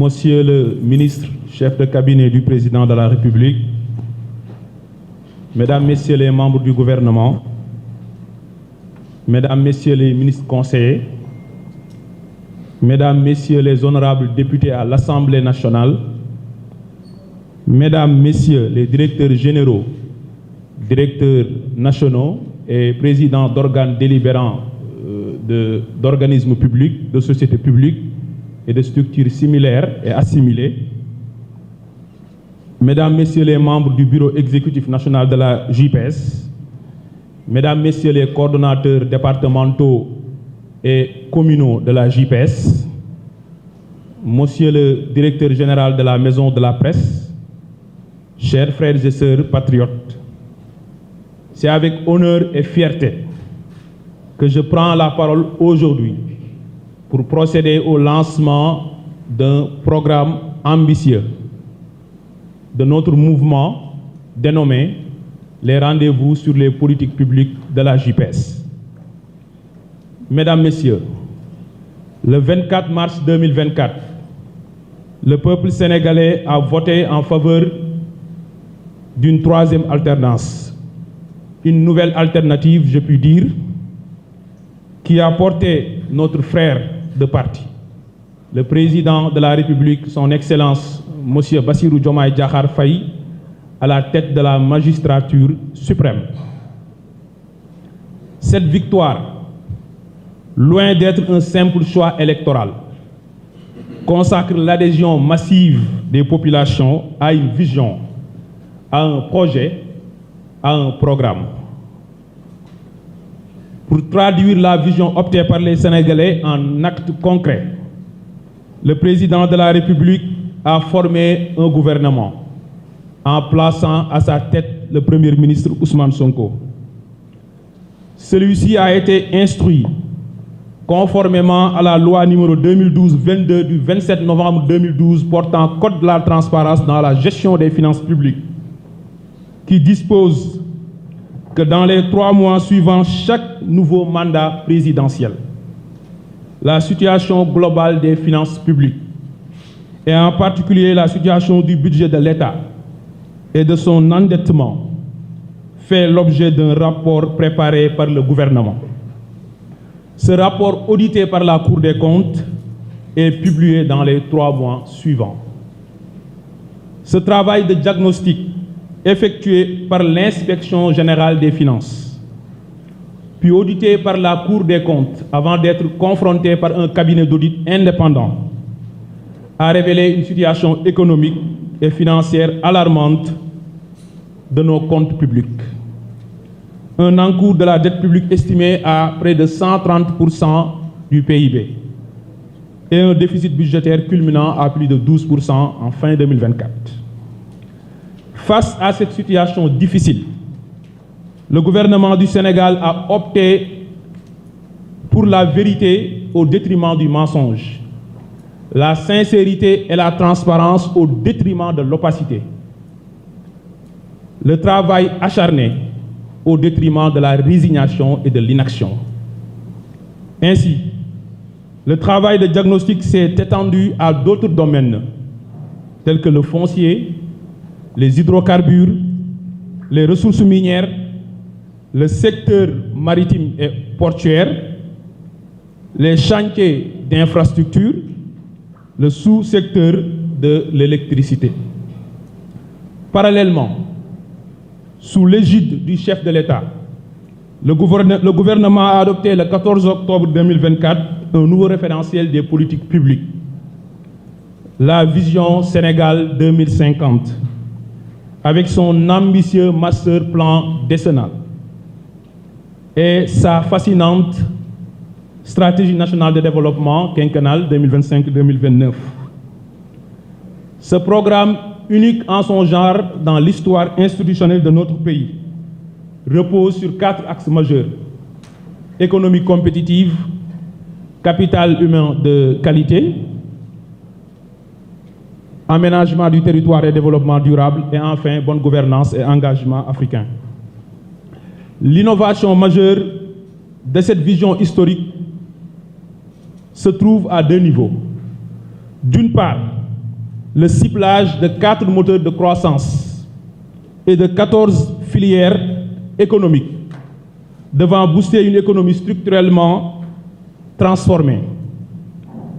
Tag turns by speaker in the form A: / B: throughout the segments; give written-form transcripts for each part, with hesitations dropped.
A: Monsieur le ministre, chef de cabinet du président de la République, Mesdames, Messieurs les membres du gouvernement, Mesdames, Messieurs les ministres conseillers, Mesdames, Messieurs les honorables députés à l'Assemblée nationale, Mesdames, Messieurs les directeurs généraux, directeurs nationaux et présidents d'organes délibérants d'organismes publics, de sociétés publiques et de structures similaires et assimilées, Mesdames, Messieurs les membres du Bureau exécutif national de la JPS, Mesdames, Messieurs les coordonnateurs départementaux et communaux de la JPS, Monsieur le directeur général de la Maison de la Presse, chers frères et sœurs patriotes, c'est avec honneur et fierté que je prends la parole aujourd'hui pour procéder au lancement d'un programme ambitieux de notre mouvement dénommé les rendez-vous sur les politiques publiques de la JPS. Mesdames, Messieurs, le 24 mars 2024, le peuple sénégalais a voté en faveur d'une troisième alternance, une nouvelle alternative, je puis dire, qui a porté notre frère de parti, le président de la République, son Excellence, M. Bassirou Diomaye Diakhar Faye, à la tête de la magistrature suprême. Cette victoire, loin d'être un simple choix électoral, consacre l'adhésion massive des populations à une vision, à un projet, à un programme. Pour traduire la vision optée par les Sénégalais en actes concrets, le président de la République a formé un gouvernement en plaçant à sa tête le Premier ministre Ousmane Sonko. Celui-ci a été instruit conformément à la loi numéro 2012-22 du 27 novembre 2012 portant Code de la transparence dans la gestion des finances publiques, qui dispose que dans les 3 mois suivant chaque nouveau mandat présidentiel, la situation globale des finances publiques, et en particulier la situation du budget de l'État et de son endettement, fait l'objet d'un rapport préparé par le gouvernement. Ce rapport, audité par la Cour des comptes, est publié dans les 3 mois suivants. Ce travail de diagnostic, effectué par l'Inspection générale des finances, puis audité par la Cour des comptes avant d'être confronté par un cabinet d'audit indépendant, a révélé une situation économique et financière alarmante de nos comptes publics. Un encours de la dette publique estimé à près de 130% du PIB et un déficit budgétaire culminant à plus de 12% en fin 2024. Face à cette situation difficile, le gouvernement du Sénégal a opté pour la vérité au détriment du mensonge, la sincérité et la transparence au détriment de l'opacité, le travail acharné au détriment de la résignation et de l'inaction. Ainsi, le travail de diagnostic s'est étendu à d'autres domaines, tels que le foncier, les hydrocarbures, les ressources minières, le secteur maritime et portuaire, les chantiers d'infrastructures, le sous-secteur de l'électricité. Parallèlement, sous l'égide du chef de l'État, le gouvernement a adopté le 14 octobre 2024 un nouveau référentiel des politiques publiques, la vision Sénégal 2050, avec son ambitieux master plan décennal et sa fascinante stratégie nationale de développement quinquennale 2025-2029. Ce programme, unique en son genre dans l'histoire institutionnelle de notre pays, repose sur 4 axes majeurs: économie compétitive, capital humain de qualité, aménagement du territoire et développement durable, et enfin bonne gouvernance et engagement africain. L'innovation majeure de cette vision historique se trouve à 2 niveaux. D'une part, le ciblage de 4 moteurs de croissance et de 14 filières économiques devant booster une économie structurellement transformée,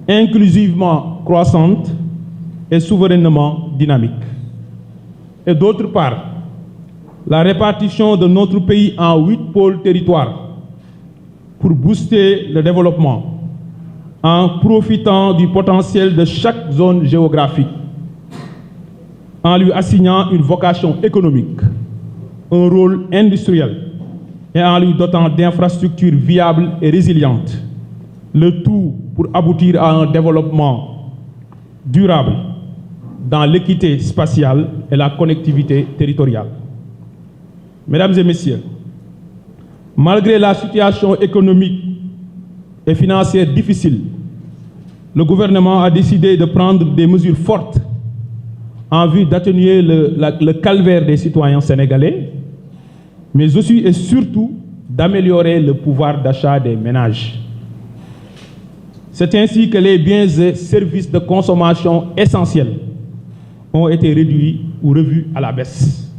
A: inclusivement croissante et souverainement dynamique. Et d'autre part, la répartition de notre pays en 8 pôles territoires pour booster le développement en profitant du potentiel de chaque zone géographique, en lui assignant une vocation économique, un rôle industriel et en lui dotant d'infrastructures viables et résilientes, le tout pour aboutir à un développement durable dans l'équité spatiale et la connectivité territoriale. Mesdames et messieurs, malgré la situation économique et financière difficile, le gouvernement a décidé de prendre des mesures fortes en vue d'atténuer le calvaire des citoyens sénégalais, mais aussi et surtout d'améliorer le pouvoir d'achat des ménages. C'est ainsi que les biens et services de consommation essentiels ont été réduits ou revus à la baisse.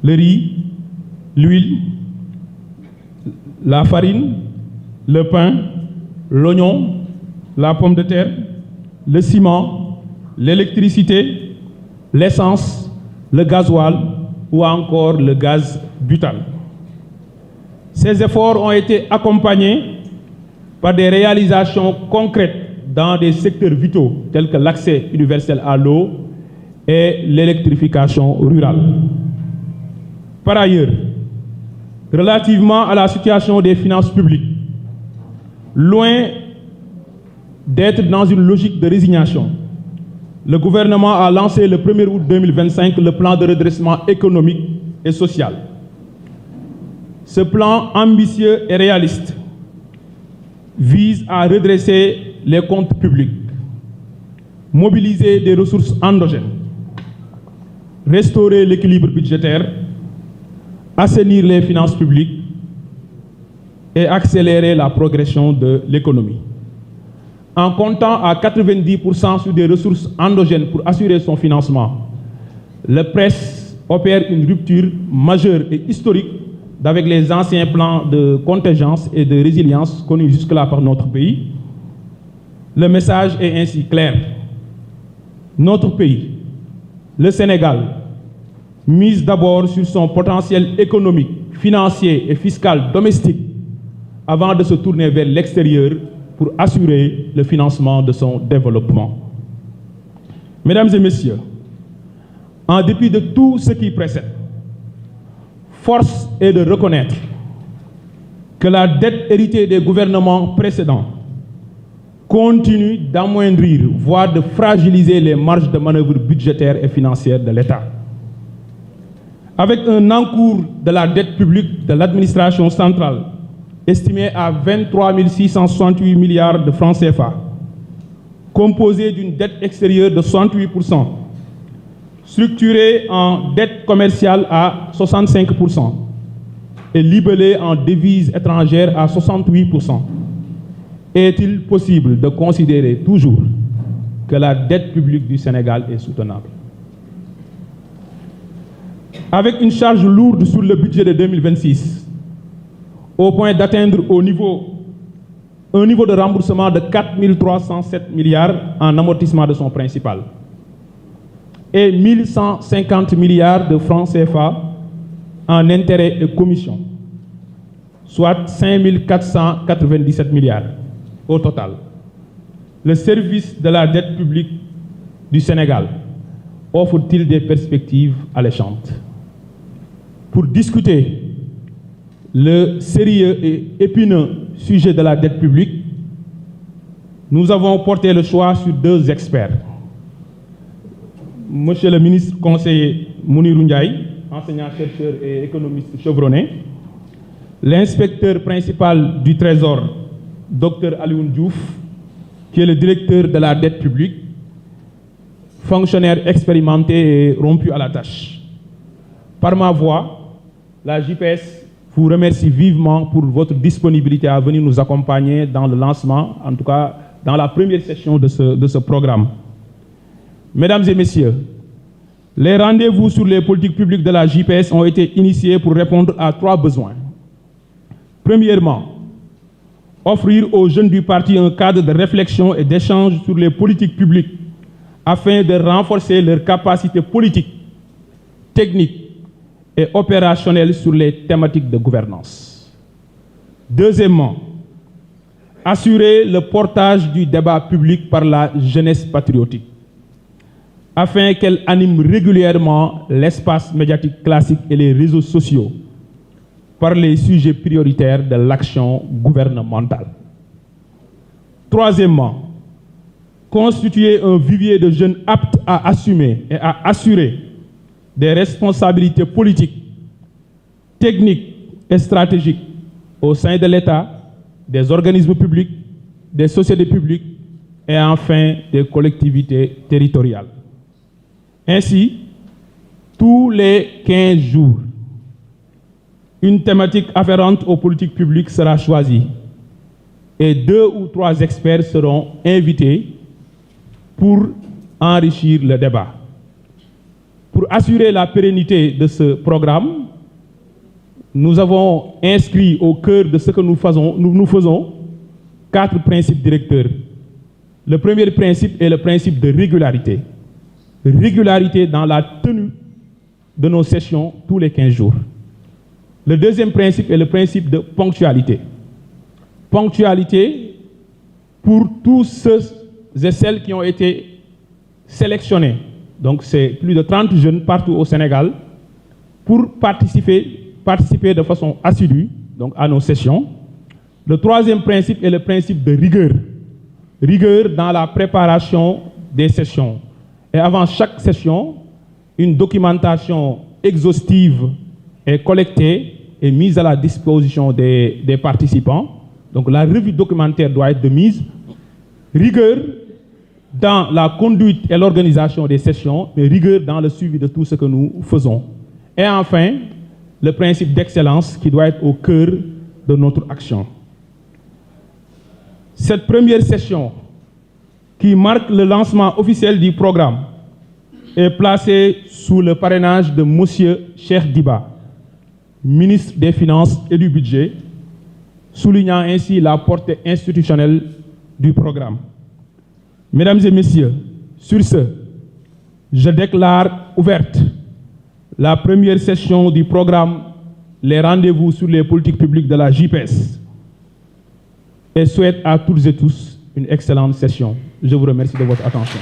A: Le riz, l'huile, la farine, le pain, l'oignon, la pomme de terre, le ciment, l'électricité, l'essence, le gasoil ou encore le gaz butane. Ces efforts ont été accompagnés par des réalisations concrètes dans des secteurs vitaux tels que l'accès universel à l'eau et l'électrification rurale. Par ailleurs, relativement à la situation des finances publiques, loin d'être dans une logique de résignation, le gouvernement a lancé le 1er août 2025 le plan de redressement économique et social. Ce plan ambitieux et réaliste vise à redresser les comptes publics, mobiliser des ressources endogènes, restaurer l'équilibre budgétaire, assainir les finances publiques et accélérer la progression de l'économie. En comptant à 90% sur des ressources endogènes pour assurer son financement, le PRES opère une rupture majeure et historique avec les anciens plans de contingence et de résilience connus jusque-là par notre pays. Le message est ainsi clair. Notre pays, le Sénégal, mise d'abord sur son potentiel économique, financier et fiscal domestique avant de se tourner vers l'extérieur pour assurer le financement de son développement. Mesdames et messieurs, en dépit de tout ce qui précède, force est de reconnaître que la dette héritée des gouvernements précédents continue d'amoindrir, voire de fragiliser les marges de manœuvre budgétaires et financières de l'État. Avec un encours de la dette publique de l'administration centrale estimé à 23 668 milliards de francs CFA, composé d'une dette extérieure de 68%, structurée en dette commerciale à 65% et libellée en devises étrangères à 68%. Est-il possible de considérer toujours que la dette publique du Sénégal est soutenable? Avec une charge lourde sur le budget de 2026, au point d'atteindre un niveau de remboursement de 4 307 milliards en amortissement de son principal et 1 150 milliards de francs CFA en intérêts et commissions, soit 5 497 milliards au total. Le service de la dette publique du Sénégal offre-t-il des perspectives alléchantes? Pour discuter le sérieux et épineux sujet de la dette publique, nous avons porté le choix sur 2 experts. Monsieur le ministre conseiller Mounirou Ndiaye, enseignant-chercheur et économiste chevronné, l'inspecteur principal du Trésor, Dr Alioune Diouf, qui est le directeur de la dette publique, fonctionnaire expérimenté et rompu à la tâche. Par ma voix, la JPS vous remercie vivement pour votre disponibilité à venir nous accompagner dans le lancement, en tout cas dans la première session de ce programme. Mesdames et messieurs, les rendez-vous sur les politiques publiques de la JPS ont été initiés pour répondre à 3 besoins. Premièrement, offrir aux jeunes du parti un cadre de réflexion et d'échange sur les politiques publiques afin de renforcer leurs capacités politiques, techniques et opérationnelles sur les thématiques de gouvernance. Deuxièmement, assurer le portage du débat public par la jeunesse patriotique, afin qu'elle anime régulièrement l'espace médiatique classique et les réseaux sociaux par les sujets prioritaires de l'action gouvernementale. Troisièmement, constituer un vivier de jeunes aptes à assumer et à assurer des responsabilités politiques, techniques et stratégiques au sein de l'État, des organismes publics, des sociétés publiques et enfin des collectivités territoriales. Ainsi, tous les 15 jours, une thématique afférente aux politiques publiques sera choisie et 2 ou 3 experts seront invités pour enrichir le débat. Pour assurer la pérennité de ce programme, nous avons inscrit au cœur de ce que nous faisons 4 principes directeurs. Le premier principe est le principe de régularité. Régularité dans la tenue de nos sessions tous les 15 jours. Le deuxième principe est le principe de ponctualité. Ponctualité pour tous ceux et celles qui ont été sélectionnés. Donc c'est plus de 30 jeunes partout au Sénégal pour participer de façon assidue donc à nos sessions. Le troisième principe est le principe de rigueur. Rigueur dans la préparation des sessions. Et avant chaque session, une documentation exhaustive est collectée et mise à la disposition des participants. Donc la revue documentaire doit être de mise. Rigueur dans la conduite et l'organisation des sessions, mais rigueur dans le suivi de tout ce que nous faisons. Et enfin, le principe d'excellence qui doit être au cœur de notre action. Cette première session, qui marque le lancement officiel du programme, est placée sous le parrainage de M. Cheikh Diba, ministre des Finances et du Budget, soulignant ainsi la portée institutionnelle du programme. Mesdames et messieurs, sur ce, je déclare ouverte la première session du programme Les rendez-vous sur les politiques publiques de la JPS et souhaite à toutes et tous une excellente session. Je vous remercie de votre attention.